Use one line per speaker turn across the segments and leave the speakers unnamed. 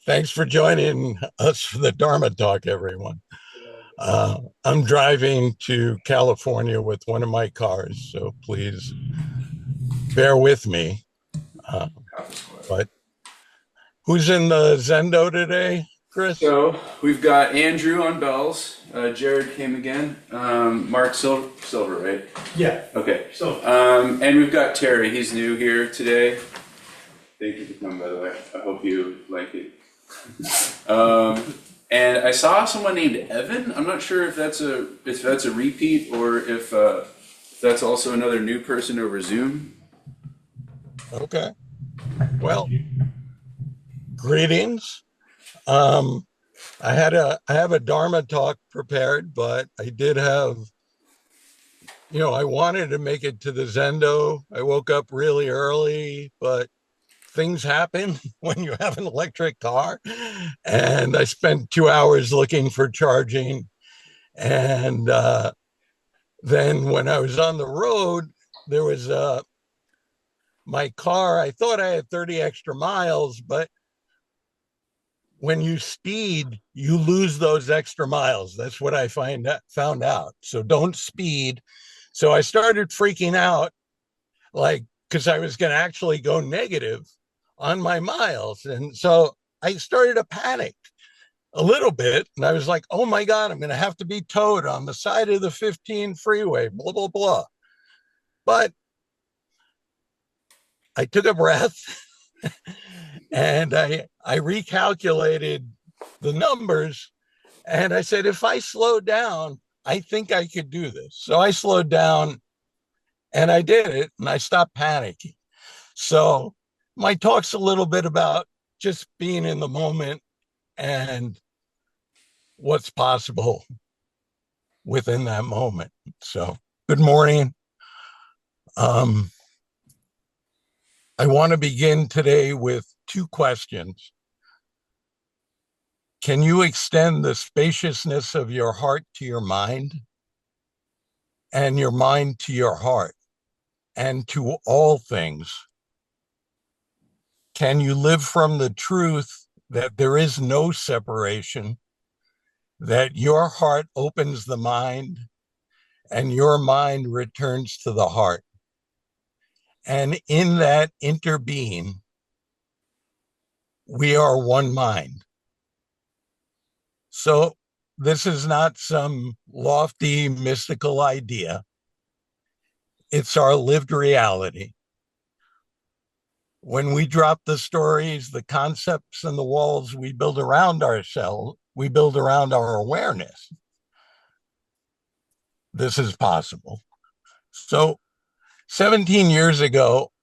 Thanks for joining us for the Dharma Talk, everyone. I'm driving to California with one of my cars, so please bear with me. Uh, but who's in the Zendo today, Chris?
So we've got Andrew on bells. Jared came again. Mark Silver, right?
Yeah.
Okay.
So
And we've got Terry. He's new here today. Thank you for coming, by the way. I hope you like it. And I saw someone named Evan. I'm not sure if that's a repeat or if that's also another new person over Zoom.
Okay. Well, greetings. Um, I have a Dharma talk prepared, but I did have, I wanted to make it to the Zendo. I woke up really early, but things happen when you have an electric car. And I spent 2 hours looking for charging. And then when I was on the road, there was my car. I thought I had 30 extra miles, but when you speed, you lose those extra miles. That's what I found out. So don't speed. So I started freaking out, like, because I was going to actually go negative on my miles. And so I started to panic a little bit. And I was like, oh my God, I'm going to have to be towed on the side of the 15 freeway, blah, blah, blah. But I took a breath and I recalculated the numbers. And I said, if I slow down, I think I could do this. So I slowed down and I did it and I stopped panicking. So my talk's a little bit about just being in the moment and what's possible within that moment. So good morning. Um, I want to begin today with two questions. Can you extend the spaciousness of your heart to your mind and your mind to your heart and to all things? Can you live from the truth that there is no separation, that your heart opens the mind and your mind returns to the heart? And in that interbeing, we are one mind. So this is not some lofty mystical idea. It's our lived reality. When we drop the stories, the concepts, and the walls we build around ourselves, we build around our awareness. This is possible. So 17 years ago,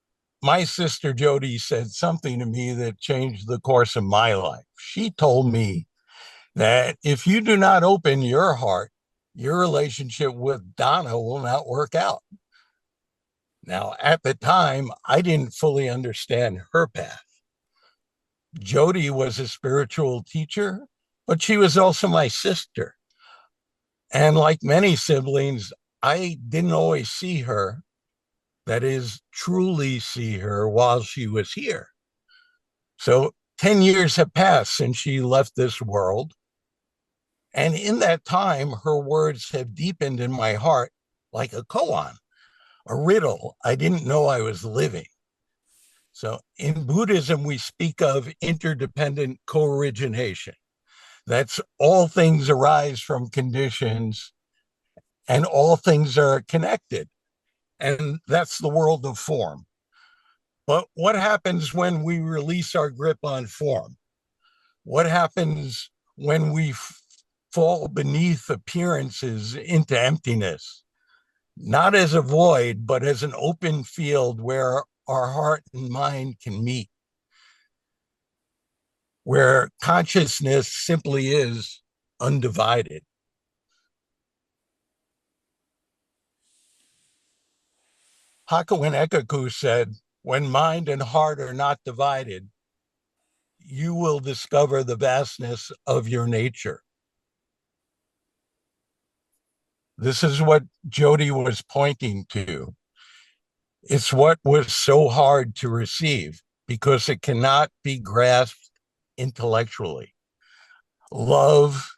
my sister Jody said something to me that changed the course of my life. She told me that if you do not open your heart, your relationship with Donna will not work out. Now, at the time, I didn't fully understand her path. Jody was a spiritual teacher, but she was also my sister. And like many siblings, I didn't always see her, that is, truly see her while she was here. So 10 years have passed since she left this world. And in that time, her words have deepened in my heart like a koan, a riddle I didn't know I was living. So in Buddhism, we speak of interdependent co-origination. That's all things arise from conditions and all things are connected. And that's the world of form. But what happens when we release our grip on form? What happens when we fall beneath appearances into emptiness? Not as a void, but as an open field where our heart and mind can meet, where consciousness simply is undivided. Hakuin Ekaku said, when mind and heart are not divided, you will discover the vastness of your nature. This is what Jody was pointing to. It's what was so hard to receive because it cannot be grasped intellectually. Love,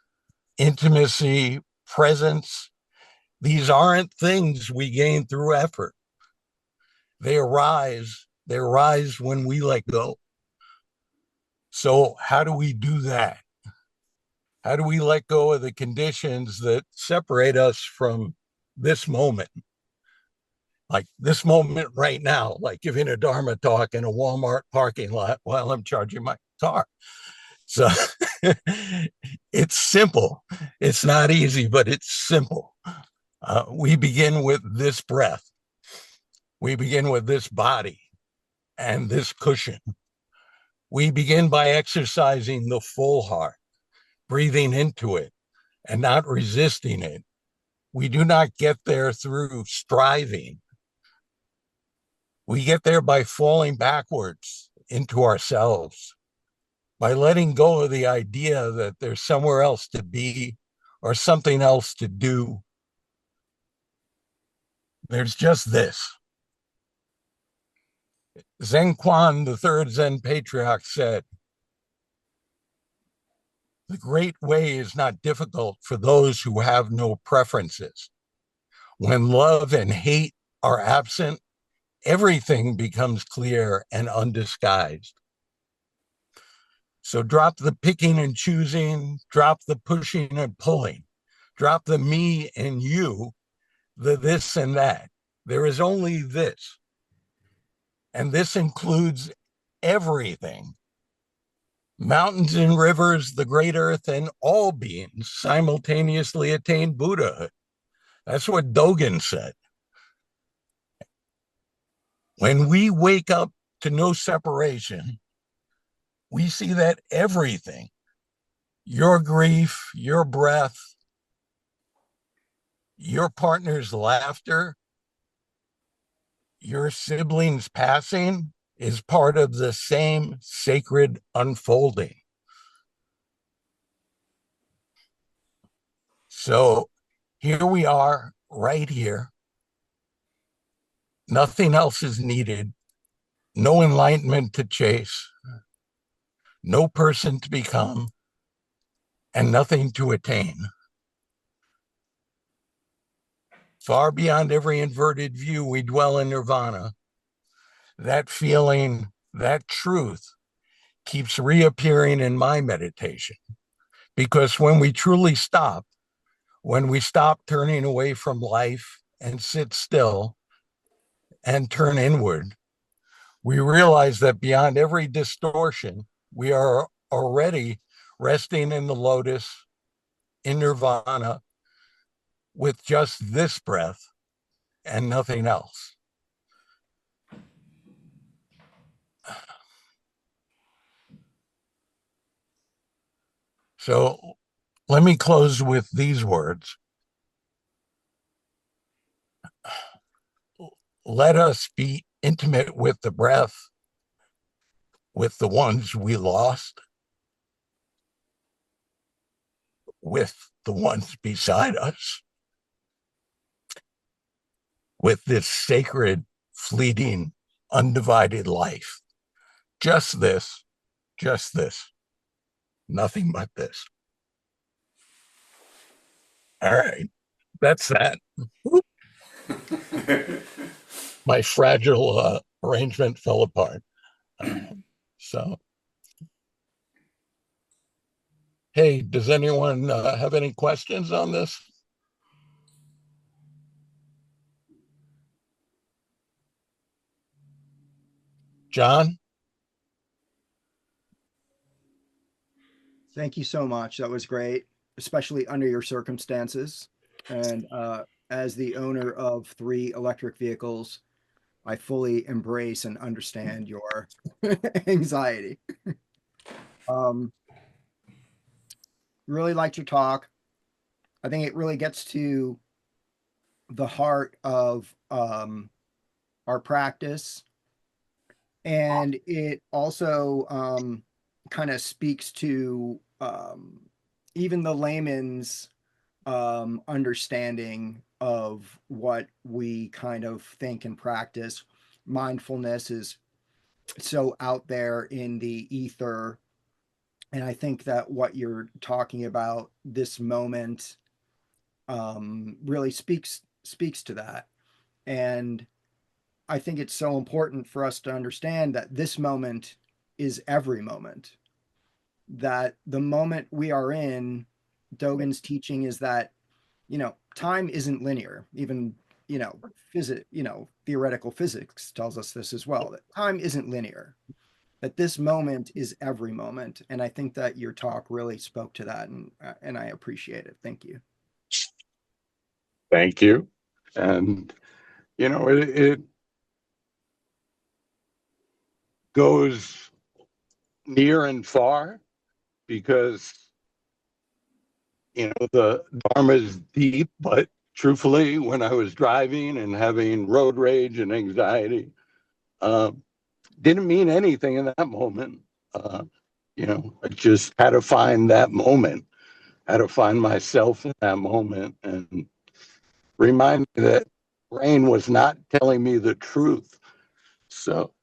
intimacy, presence, these aren't things we gain through effort. They arise when we let go. So, how do we do that? How do we let go of the conditions that separate us from this moment? Like this moment right now, like giving a Dharma talk in a Walmart parking lot while I'm charging my car. So it's simple. It's not easy, but it's simple. We begin with this breath. We begin with this body and this cushion. We begin by exercising the full heart, breathing into it and not resisting it. We do not get there through striving. We get there by falling backwards into ourselves, by letting go of the idea that there's somewhere else to be or something else to do. There's just this. Zen Quan, the third Zen patriarch, said, "The great way is not difficult for those who have no preferences. When love and hate are absent, everything becomes clear and undisguised." So drop the picking and choosing, drop the pushing and pulling, drop the me and you, the this and that. There is only this. And this includes everything. Mountains and rivers, the great earth, and all beings simultaneously attain Buddhahood. That's what Dogen said. When we wake up to no separation, we see that everything, your grief, your breath, your partner's laughter, your siblings passing, is part of the same sacred unfolding. So here we are, right here. Nothing else is needed. No enlightenment to chase, no person to become, and nothing to attain. Far beyond every inverted view, we dwell in nirvana. That feeling, that truth keeps reappearing in my meditation. Because when we truly stop, when we stop turning away from life and sit still and turn inward, we realize that beyond every distortion, we are already resting in the lotus, in nirvana, with just this breath and nothing else. So let me close with these words. Let us be intimate with the breath, with the ones we lost, with the ones beside us, with this sacred, fleeting, undivided life. Just this, nothing but this. All right, that's that. My fragile arrangement fell apart. So, hey, does anyone have any questions on this? John?
Thank you so much. That was great, especially under your circumstances. And as the owner of 3 electric vehicles, I fully embrace and understand your anxiety. Um, really liked your talk. I think it really gets to the heart of our practice. And it also kind of speaks to even the layman's understanding of what we kind of think and practice. Mindfulness is so out there in the ether, And I think that what you're talking about, this moment, really speaks to that. And I think it's so important for us to understand that this moment is every moment. That the moment we are in, Dogen's teaching is that, time isn't linear. Even, theoretical physics tells us this as well, that time isn't linear, that this moment is every moment. And I think that your talk really spoke to that, and I appreciate it. Thank you.
Thank you. And, it goes near and far because, the Dharma is deep, but truthfully, when I was driving and having road rage and anxiety, uh, didn't mean anything in that moment. Uh, I just had to find that moment, had to find myself in that moment and remind me that brain was not telling me the truth. So,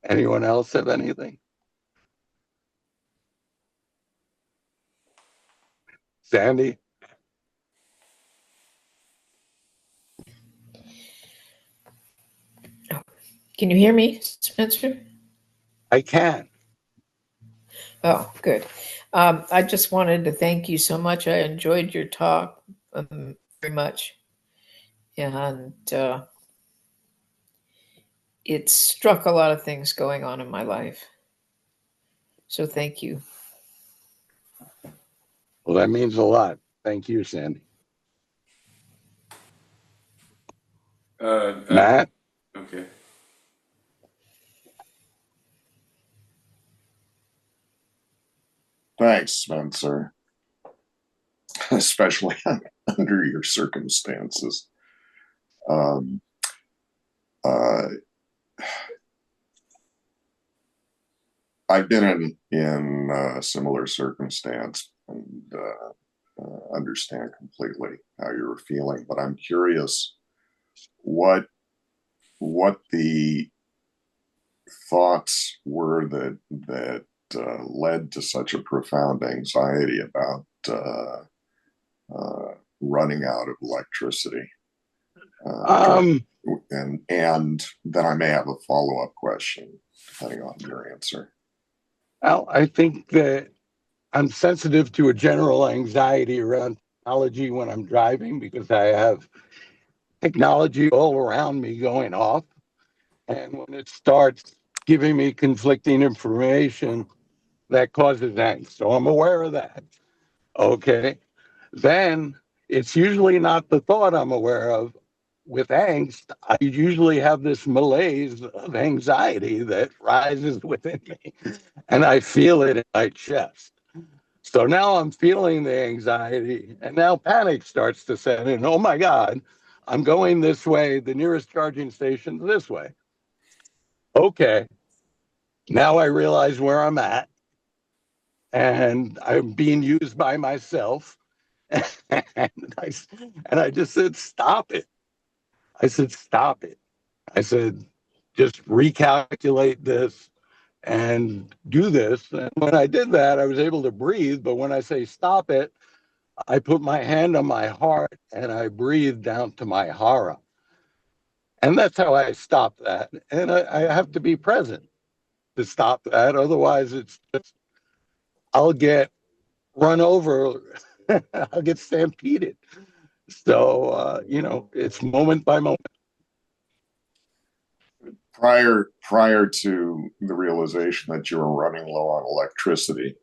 anyone else have anything? Sandy?
Can you hear me, Spencer?
I can.
Oh, good. I just wanted to thank you so much. I enjoyed your talk very much. And it struck a lot of things going on in my life. So thank you.
Well, that means a lot. Thank you, Sandy. Matt?
Okay.
Thanks, Spencer, especially under your circumstances. Um, uh, I've been in a similar circumstance and understand completely how you were feeling, but I'm curious what the thoughts were that led to such a profound anxiety about running out of electricity. And then I may have a follow-up question depending on your answer.
Well, I think that I'm sensitive to a general anxiety around technology when I'm driving because I have technology all around me going off. And when it starts giving me conflicting information, that causes angst. So I'm aware of that. Okay. Then it's usually not the thought I'm aware of. With angst, I usually have this malaise of anxiety that rises within me, and I feel it in my chest. So now I'm feeling the anxiety, and now panic starts to set in. Oh my God, I'm going this way. The nearest charging station's this way. Okay, now I realize where I'm at, and I'm being used by myself. and I just said, stop it. I said, stop it. I said, just recalculate this and do this. And when I did that, I was able to breathe. But when I say stop it, I put my hand on my heart and I breathed down to my hara. And that's how I stop that. And I have to be present to stop that. Otherwise, it's just, I'll get run over, I'll get stampeded. So, it's moment by moment.
Prior to the realization that you were running low on electricity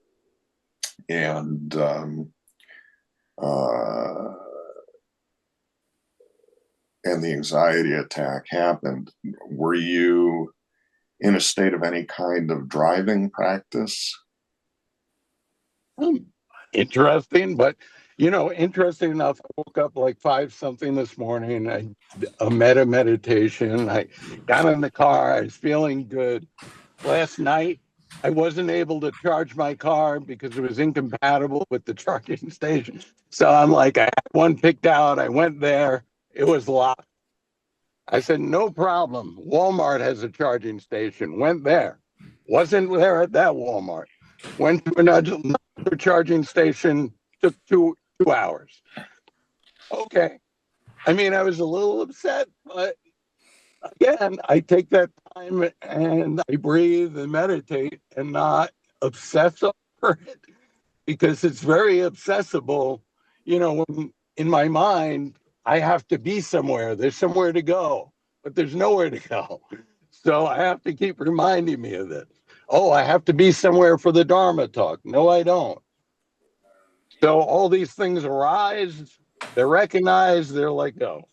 and uh, and the anxiety attack happened, were you in a state of any kind of driving practice?
Interesting, but interesting enough, I woke up like 5 something this morning. I a meditation. I got in the car. I was feeling good. Last night, I wasn't able to charge my car because it was incompatible with the charging station. So I'm like, I had one picked out. I went there. It was locked.
I said, no problem. Walmart has a charging station. Went there. Wasn't there at that Walmart. Went to another charging station. Took two hours. Okay. I mean, I was a little upset, but again, I take that time and I breathe and meditate and not obsess over it because it's very accessible. You know, when in my mind, I have to be somewhere. There's somewhere to go, but there's nowhere to go. So I have to keep reminding me of this. Oh, I have to be somewhere for the Dharma talk. No, I don't. So all these things arise, they're recognized, they're let go.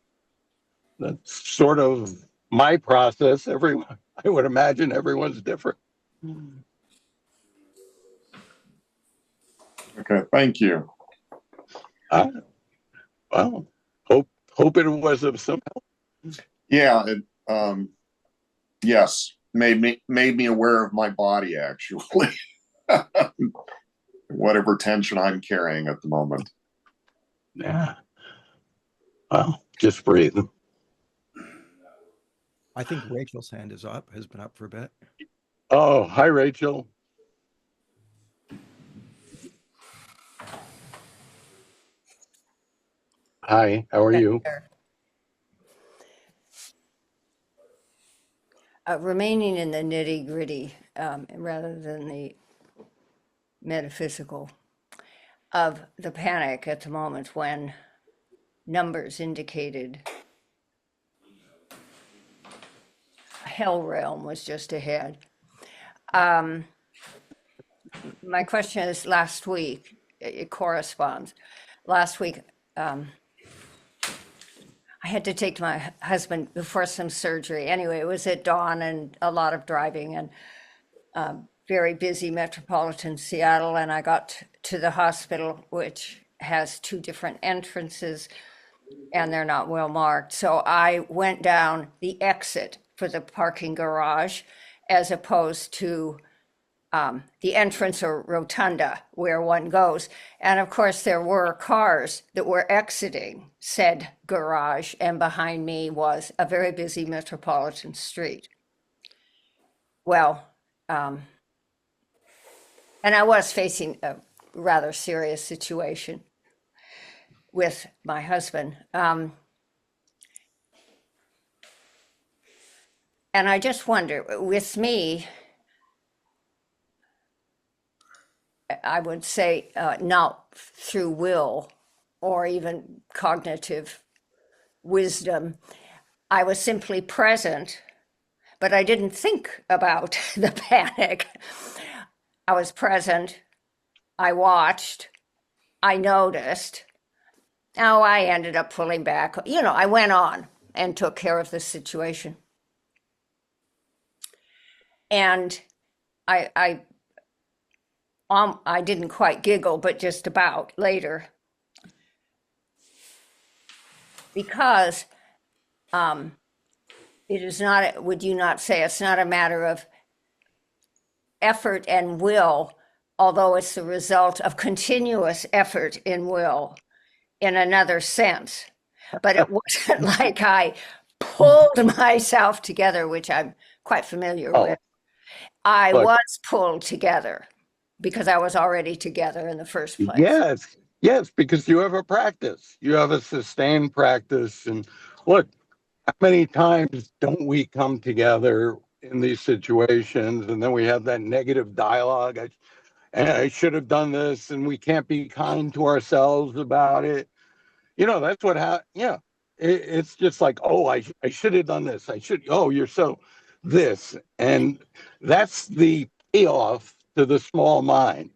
That's sort of my process. Everyone, I would imagine everyone's different.
Okay, thank you.
Well, hope it was of some help.
Yeah, yes, made me aware of my body actually. Whatever tension I'm carrying at the moment.
Yeah. Well, just breathe.
I think Rachel's hand is up, has been up for a bit.
Oh, hi, Rachel. Hi, how are you?
Remaining in the nitty gritty rather than the metaphysical of the panic at the moment when numbers indicated hell realm was just ahead. My question is, last week, it corresponds. Last week, I had to take my husband before some surgery. Anyway, it was at dawn and a lot of driving and very busy metropolitan Seattle. And I got to the hospital, which has two different entrances and they're not well marked. So I went down the exit for the parking garage as opposed to the entrance or rotunda where one goes. And of course, there were cars that were exiting said garage, and behind me was a very busy metropolitan street. Well, and I was facing a rather serious situation with my husband. And I just wonder, with me, I would say not through will or even cognitive wisdom. I was simply present, but I didn't think about the panic. I was present. I watched. I noticed. Oh, I ended up pulling back. You know, I went on and took care of the situation. And I didn't quite giggle, but just about later, because it is not, would you not say it's not a matter of effort and will, although it's the result of continuous effort and will in another sense. But it wasn't like I pulled myself together, which I'm quite familiar with. I was pulled together because I was already together in the first place.
Yes, because you have a practice. You have a sustained practice. And look, how many times don't we come together in these situations and then we have that negative dialogue? I should have done this, and we can't be kind to ourselves about it. You know, that's what happened. Yeah. It's just like, oh, I should have done this. Oh, you're so this. And that's the payoff to the small mind.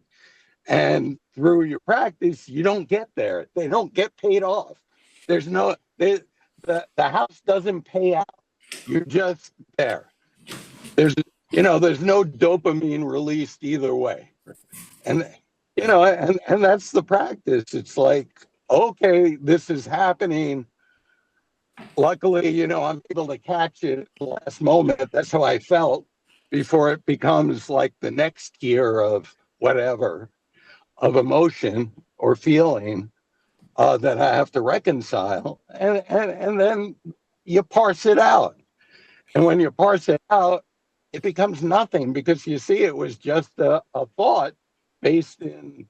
And through your practice, you don't get there. They don't get paid off. There's no, the house doesn't pay out. You're just there. There's no dopamine released either way. And, and that's the practice. It's like, okay, this is happening. Luckily, I'm able to catch it at the last moment. That's how I felt before it becomes like the next tier of whatever, of emotion or feeling that I have to reconcile. And then, you parse it out. And when you parse it out, it becomes nothing, because you see it was just a thought based in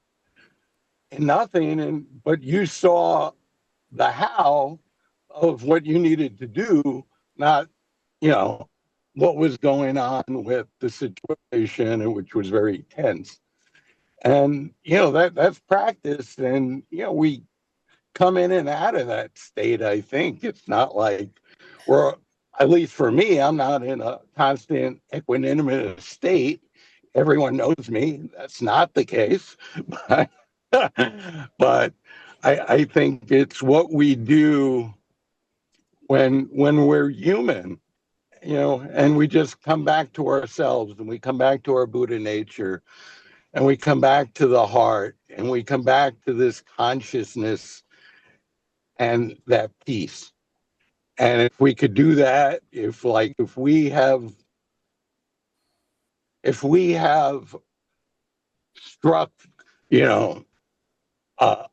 nothing. But you saw the how of what you needed to do, not, what was going on with the situation, which was very tense. And that's practice. And we come in and out of that state. I think it's not like we're, at least for me, I'm not in a constant equanimous state. Everyone knows me. That's not the case. But, but I think it's what we do when we're human, and we just come back to ourselves, and we come back to our Buddha nature, and we come back to the heart, and we come back to this consciousness and that peace. And if we could do that, if we have struck, you know, uh,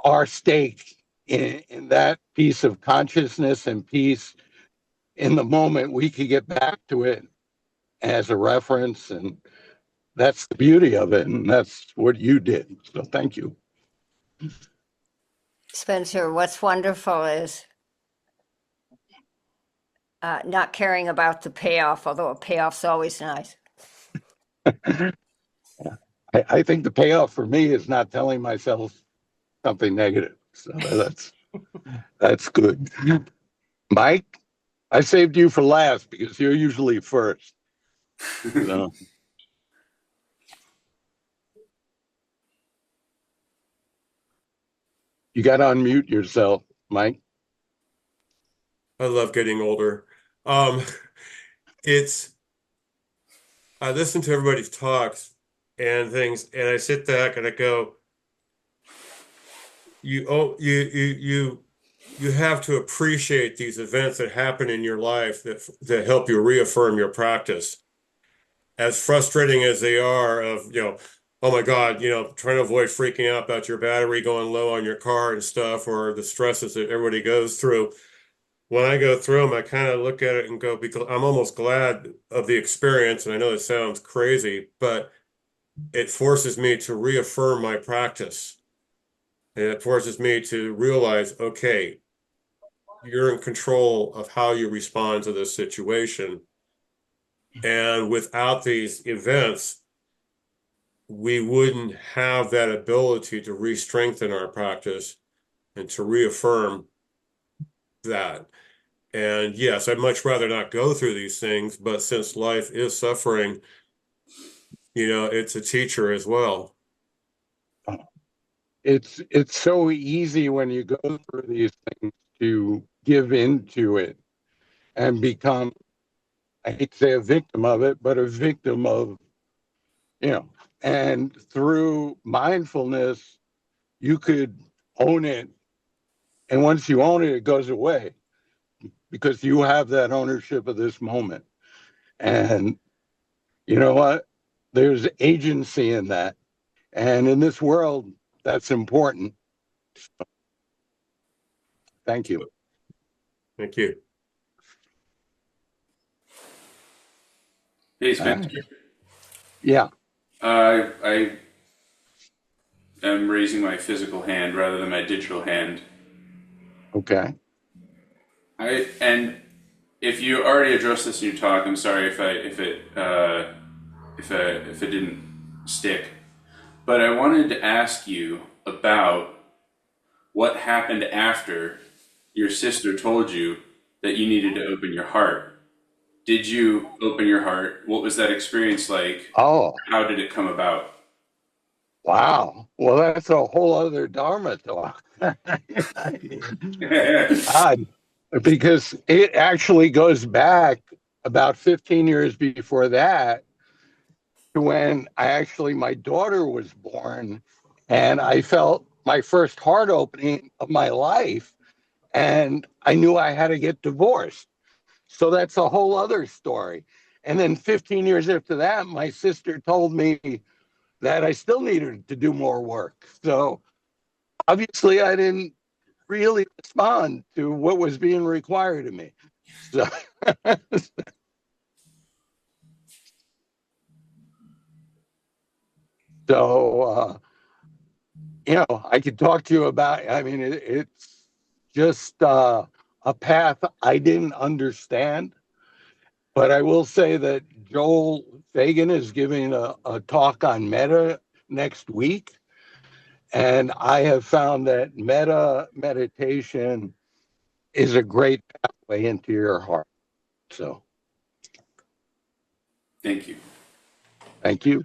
our stake in that piece of consciousness and peace in the moment, we could get back to it as a reference. And that's the beauty of it. And that's what you did. So thank you.
Spencer, what's wonderful is not caring about the payoff, although a payoff's always nice.
I think the payoff for me is not telling myself something negative. So that's good. Mike, I saved you for last because you're usually first. So. You got to unmute yourself, Mike.
I love getting older. I listen to everybody's talks and things, and I sit back and I go, you have to appreciate these events that happen in your life that help you reaffirm your practice. As frustrating as they are, oh my God, trying to avoid freaking out about your battery going low on your car and stuff, or the stresses that everybody goes through. When I go through them, I kind of look at it and go, because I'm almost glad of the experience. And I know it sounds crazy, but it forces me to reaffirm my practice. And it forces me to realize, okay, you're in control of how you respond to this situation. And without these events, we wouldn't have that ability to re-strengthen our practice and to reaffirm that. And yes, I'd much rather not go through these things, but since life is suffering, it's a teacher as well.
It's so easy when you go through these things to give into it and become, I hate to say a victim of it, but a victim of, and through mindfulness, you could own it. And once you own it, it goes away because you have that ownership of this moment. And you know what? There's agency in that. And in this world, that's important. Thank you.
Thank you.
Hey, Spencer.
Yeah.
I am raising my physical hand rather than my digital hand.
Okay.
And if you already addressed this in your talk, I'm sorry if it didn't stick. But I wanted to ask you about what happened after your sister told you that you needed to open your heart. Did you open your heart? What was that experience like?
Oh.
How did it come about?
Wow. Well, that's a whole other Dharma talk. Because it actually goes back about 15 years before that to when my daughter was born, and I felt my first heart opening of my life, and I knew I had to get divorced. So that's a whole other story. And then 15 years after that, my sister told me that I still needed to do more work. So obviously I didn't really respond to what was being required of me. So, so I could talk to you about, I mean, it's just a path I didn't understand. But I will say that Joel Fagan is giving a talk on meta next week. And I have found that meta meditation is a great pathway into your heart. So
Thank you.
thank you.